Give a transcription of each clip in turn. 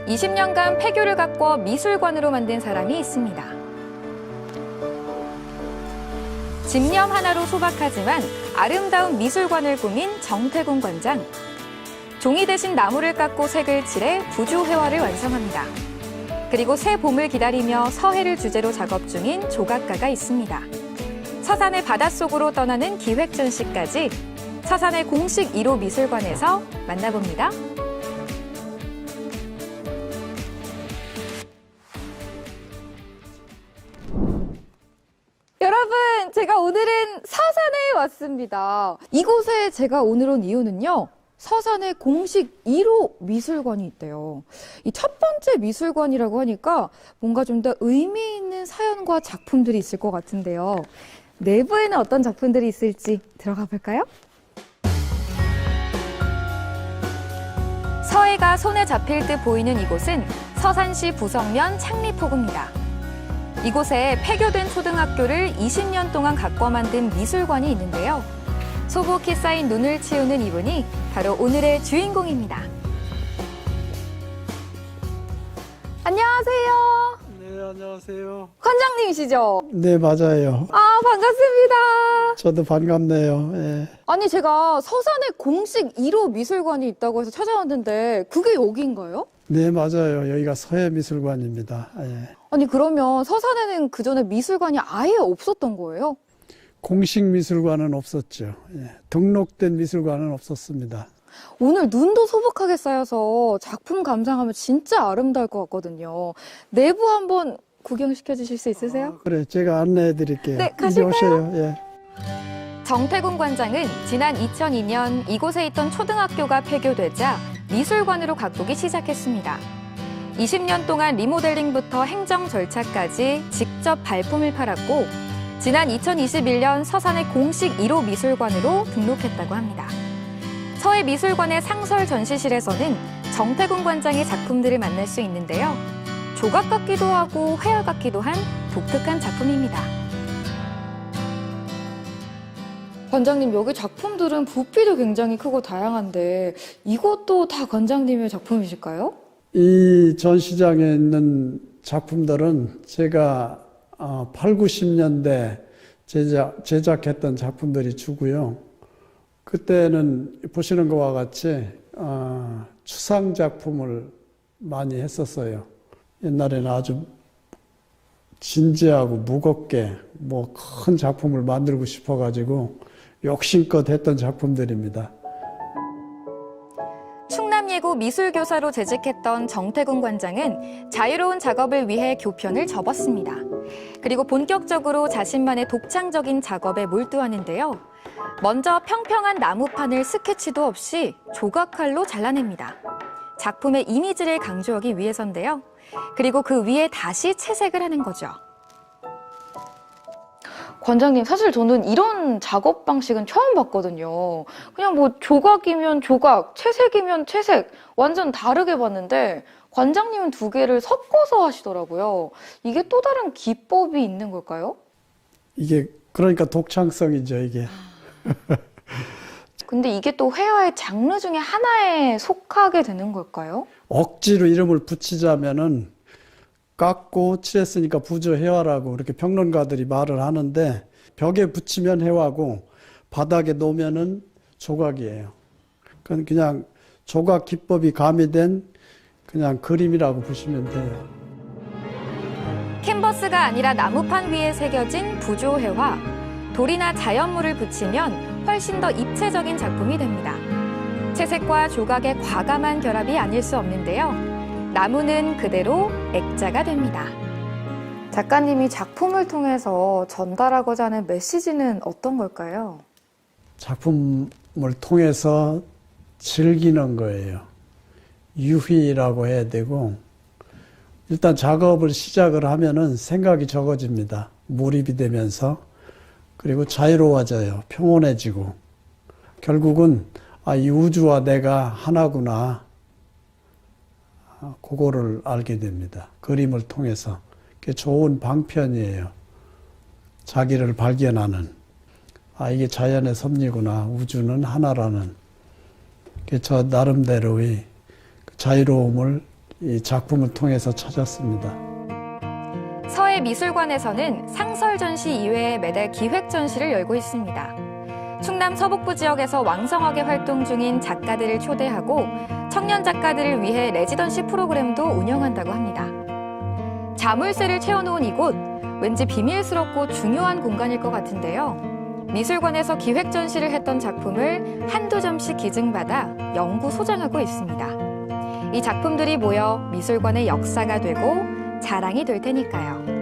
20년간 폐교를 가꿔 미술관으로 만든 사람이 있습니다. 집념 하나로 소박하지만 아름다운 미술관을 꾸민 정태군 관장. 종이 대신 나무를 깎고 색을 칠해 부조회화를 완성합니다. 그리고 새 봄을 기다리며 서해를 주제로 작업 중인 조각가가 있습니다. 서산의 바닷속으로 떠나는 기획전시까지 서산의 공식 1호 미술관에서 만나봅니다. 여러분, 제가 오늘은 서산에 왔습니다. 이곳에 제가 오늘 온 이유는요. 서산에 공식 1호 미술관이 있대요. 이 첫 번째 미술관이라고 하니까 뭔가 좀 더 의미 있는 사연과 작품들이 있을 것 같은데요. 내부에는 어떤 작품들이 있을지 들어가 볼까요? 서해가 손에 잡힐 듯 보이는 이곳은 서산시 부성면 창리포구입니다. 이곳에 폐교된 초등학교를 20년 동안 가꿔 만든 미술관이 있는데요. 소복히 쌓인 눈을 치우는 이분이 바로 오늘의 주인공입니다. 안녕하세요. 네, 안녕하세요. 관장님이시죠? 네, 맞아요. 아, 반갑습니다. 저도 반갑네요. 예. 아니, 제가 서산에 공식 1호 미술관이 있다고 해서 찾아왔는데 그게 여기인가요? 네, 맞아요. 여기가 서해미술관입니다. 예. 아니, 그러면 서산에는 그전에 미술관이 아예 없었던 거예요? 공식 미술관은 없었죠. 예. 등록된 미술관은 없었습니다. 오늘 눈도 소복하게 쌓여서 작품 감상하면 진짜 아름다울 것 같거든요. 내부 한번 구경시켜 주실 수 있으세요? 그래, 제가 안내해 드릴게요. 네, 이제 가실까요? 오세요. 예. 정태군 관장은 지난 2002년 이곳에 있던 초등학교가 폐교되자 미술관으로 가꾸기 시작했습니다. 20년 동안 리모델링부터 행정 절차까지 직접 발품을 팔았고 지난 2021년 서산의 공식 1호 미술관으로 등록했다고 합니다. 서해미술관의 상설 전시실에서는 정태군 관장의 작품들을 만날 수 있는데요. 조각 같기도 하고 회화 같기도 한 독특한 작품입니다. 관장님, 여기 작품들은 부피도 굉장히 크고 다양한데 이것도 다 관장님의 작품이실까요? 이 전시장에 있는 작품들은 제가 8, 90년대 제작했던 작품들이 주고요. 그때는 보시는 것과 같이 추상 작품을 많이 했었어요. 옛날에는 아주 진지하고 무겁게 큰 작품을 만들고 싶어가지고 욕심껏 했던 작품들입니다. 충남예고 미술교사로 재직했던 정태군 관장은 자유로운 작업을 위해 교편을 접었습니다. 그리고 본격적으로 자신만의 독창적인 작업에 몰두하는데요. 먼저 평평한 나무판을 스케치도 없이 조각칼로 잘라냅니다. 작품의 이미지를 강조하기 위해서인데요. 그리고 그 위에 다시 채색을 하는 거죠. 관장님, 사실 저는 이런 작업 방식은 처음 봤거든요. 그냥 조각이면 조각, 채색이면 채색, 완전 다르게 봤는데 관장님은 두 개를 섞어서 하시더라고요. 이게 또 다른 기법이 있는 걸까요? 이게 그러니까 독창성이죠, 이게. 근데 이게 또 회화의 장르 중에 하나에 속하게 되는 걸까요? 억지로 이름을 붙이자면은 깎고 칠했으니까 부조회화라고 이렇게 평론가들이 말을 하는데 벽에 붙이면 회화고 바닥에 놓으면은 조각이에요. 그건 그냥 조각 기법이 가미된 그냥 그림이라고 보시면 돼요. 캔버스가 아니라 나무판 위에 새겨진 부조회화. 돌이나 자연물을 붙이면 훨씬 더 입체적인 작품이 됩니다. 채색과 조각의 과감한 결합이 아닐 수 없는데요. 나무는 그대로 액자가 됩니다. 작가님이 작품을 통해서 전달하고자 하는 메시지는 어떤 걸까요? 작품을 통해서 즐기는 거예요. 유희라고 해야 되고 일단 작업을 시작을 하면은 생각이 적어집니다. 몰입이 되면서 그리고 자유로워져요. 평온해지고 결국은 이 우주와 내가 하나구나 그거를 알게 됩니다. 그림을 통해서. 그게 좋은 방편이에요. 자기를 발견하는 이게 자연의 섭리구나. 우주는 하나라는 저 나름대로의 자유로움을 이 작품을 통해서 찾았습니다. 서해미술관에서는 상설 전시 이외에 매달 기획 전시를 열고 있습니다. 충남 서북부 지역에서 왕성하게 활동 중인 작가들을 초대하고 청년 작가들을 위해 레지던시 프로그램도 운영한다고 합니다. 자물쇠를 채워놓은 이곳, 왠지 비밀스럽고 중요한 공간일 것 같은데요. 미술관에서 기획 전시를 했던 작품을 한두 점씩 기증받아 영구 소장하고 있습니다. 이 작품들이 모여 미술관의 역사가 되고 자랑이 될 테니까요.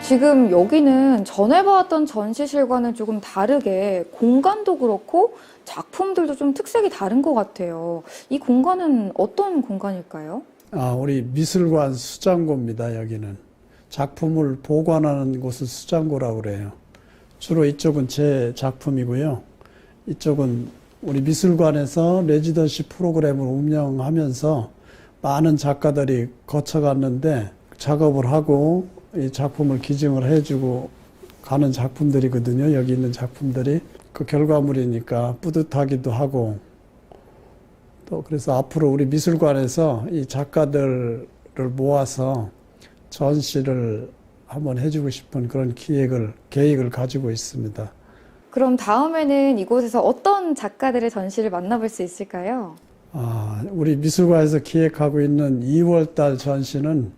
지금 여기는 전에 봤던 전시실과는 조금 다르게 공간도 그렇고 작품들도 좀 특색이 다른 것 같아요. 이 공간은 어떤 공간일까요? 우리 미술관 수장고입니다. 여기는 작품을 보관하는 곳을 수장고라고 그래요. 주로 이쪽은 제 작품이고요. 이쪽은 우리 미술관에서 레지던시 프로그램을 운영하면서 많은 작가들이 거쳐갔는데 작업을 하고 이 작품을 기증을 해주고 가는 작품들이거든요. 여기 있는 작품들이. 그 결과물이니까 뿌듯하기도 하고 또 그래서 앞으로 우리 미술관에서 이 작가들을 모아서 전시를 한번 해주고 싶은 그런 계획을 가지고 있습니다. 그럼 다음에는 이곳에서 어떤 작가들의 전시를 만나볼 수 있을까요? 우리 미술관에서 기획하고 있는 2월달 전시는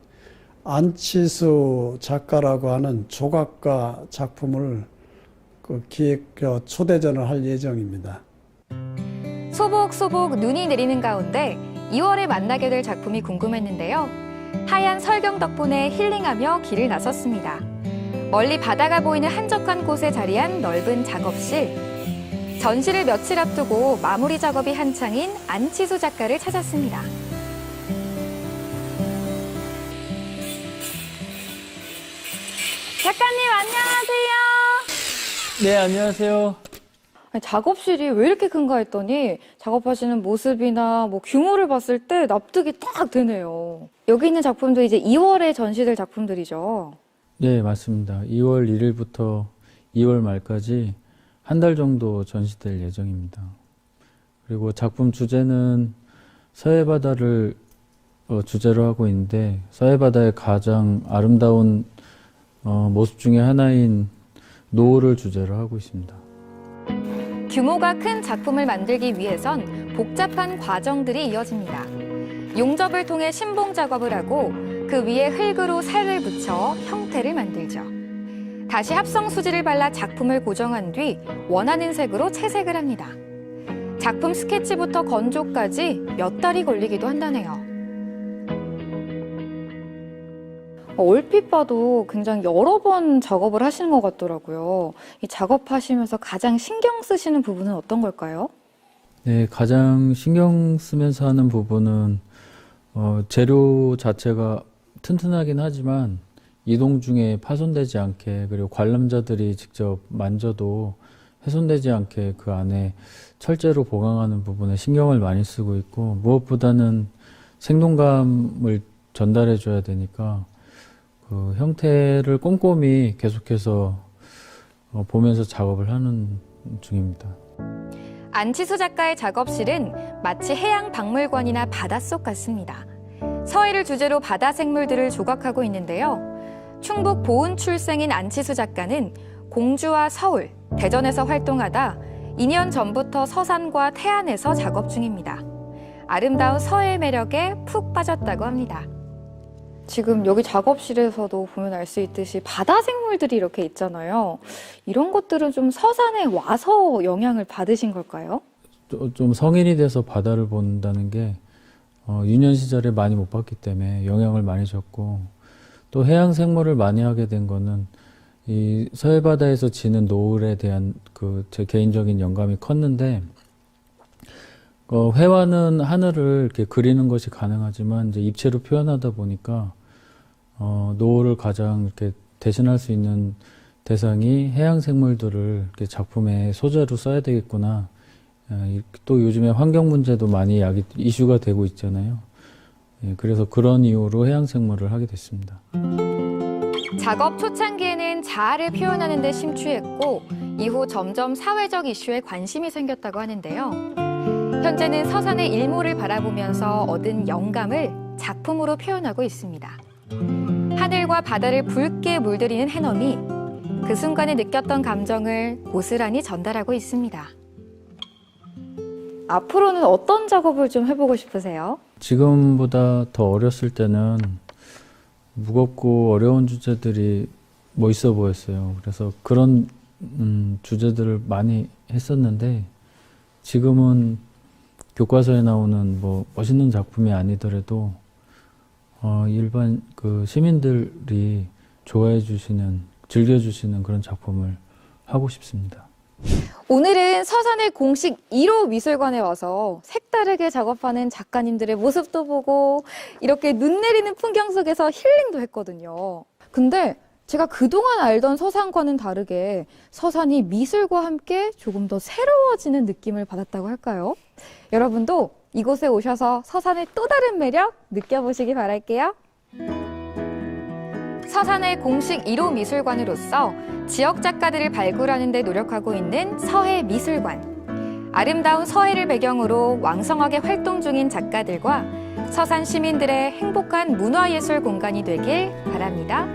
안치수 작가라고 하는 조각가 작품을 초대전을 할 예정입니다. 소복소복 눈이 내리는 가운데 2월에 만나게 될 작품이 궁금했는데요. 하얀 설경 덕분에 힐링하며 길을 나섰습니다. 멀리 바다가 보이는 한적한 곳에 자리한 넓은 작업실. 전시를 며칠 앞두고 마무리 작업이 한창인 안치수 작가를 찾았습니다. 작가님 안녕하세요. 네, 안녕하세요. 작업실이 왜 이렇게 큰가 했더니 작업하시는 모습이나 규모를 봤을 때 납득이 딱 되네요. 여기 있는 작품도 이제 2월에 전시될 작품들이죠. 네, 맞습니다. 2월 1일부터 2월 말까지 한 달 정도 전시될 예정입니다. 그리고 작품 주제는 서해바다를 주제로 하고 있는데 서해바다의 가장 아름다운 모습 중에 하나인 노을을 주제로 하고 있습니다. 규모가 큰 작품을 만들기 위해선 복잡한 과정들이 이어집니다. 용접을 통해 신봉 작업을 하고 그 위에 흙으로 살을 붙여 형태를 만들죠. 다시 합성 수지를 발라 작품을 고정한 뒤 원하는 색으로 채색을 합니다. 작품 스케치부터 건조까지 몇 달이 걸리기도 한다네요. 얼핏 봐도 굉장히 여러 번 작업을 하시는 것 같더라고요. 이 작업하시면서 가장 신경 쓰시는 부분은 어떤 걸까요? 네, 가장 신경 쓰면서 하는 부분은 재료 자체가 튼튼하긴 하지만 이동 중에 파손되지 않게, 그리고 관람자들이 직접 만져도 훼손되지 않게 그 안에 철제로 보강하는 부분에 신경을 많이 쓰고 있고, 무엇보다는 생동감을 전달해 줘야 되니까 그 형태를 꼼꼼히 계속해서 보면서 작업을 하는 중입니다. 안치수 작가의 작업실은 마치 해양 박물관이나 바닷속 같습니다. 서해를 주제로 바다 생물들을 조각하고 있는데요. 충북 보은 출생인 안치수 작가는 공주와 서울, 대전에서 활동하다 2년 전부터 서산과 태안에서 작업 중입니다. 아름다운 서해의 매력에 푹 빠졌다고 합니다. 지금 여기 작업실에서도 보면 알 수 있듯이 바다 생물들이 이렇게 있잖아요. 이런 것들은 좀 서산에 와서 영향을 받으신 걸까요? 좀 성인이 돼서 바다를 본다는 게 유년 시절에 많이 못 봤기 때문에 영향을 많이 줬고, 또 해양 생물을 많이 하게 된 거는 이 서해바다에서 지는 노을에 대한 제 개인적인 영감이 컸는데, 회화는 하늘을 이렇게 그리는 것이 가능하지만 이제 입체로 표현하다 보니까 노을을 가장 이렇게 대신할 수 있는 대상이 해양 생물들을 이렇게 작품의 소재로 써야 되겠구나. 또 요즘에 환경 문제도 많이 이슈가 되고 있잖아요. 그래서 그런 이유로 해양 생물을 하게 됐습니다. 작업 초창기에는 자아를 표현하는 데 심취했고 이후 점점 사회적 이슈에 관심이 생겼다고 하는데요. 현재는 서산의 일몰을 바라보면서 얻은 영감을 작품으로 표현하고 있습니다. 하늘과 바다를 붉게 물들이는 해넘이 그 순간에 느꼈던 감정을 고스란히 전달하고 있습니다. 앞으로는 어떤 작업을 좀 해보고 싶으세요? 지금보다 더 어렸을 때는 무겁고 어려운 주제들이 멋있어 보였어요. 그래서 그런 주제들을 많이 했었는데 지금은 교과서에 나오는 뭐 멋있는 작품이 아니더라도 일반 그 시민들이 좋아해 주시는, 즐겨 주시는 그런 작품을 하고 싶습니다. 오늘은 서산의 공식 1호 미술관에 와서 색다르게 작업하는 작가님들의 모습도 보고 이렇게 눈 내리는 풍경 속에서 힐링도 했거든요. 근데 제가 그동안 알던 서산과는 다르게 서산이 미술과 함께 조금 더 새로워지는 느낌을 받았다고 할까요? 여러분도 이곳에 오셔서 서산의 또 다른 매력 느껴보시기 바랄게요. 서산의 공식 1호 미술관으로서 지역 작가들을 발굴하는 데 노력하고 있는 서해미술관. 아름다운 서해를 배경으로 왕성하게 활동 중인 작가들과 서산 시민들의 행복한 문화예술 공간이 되길 바랍니다.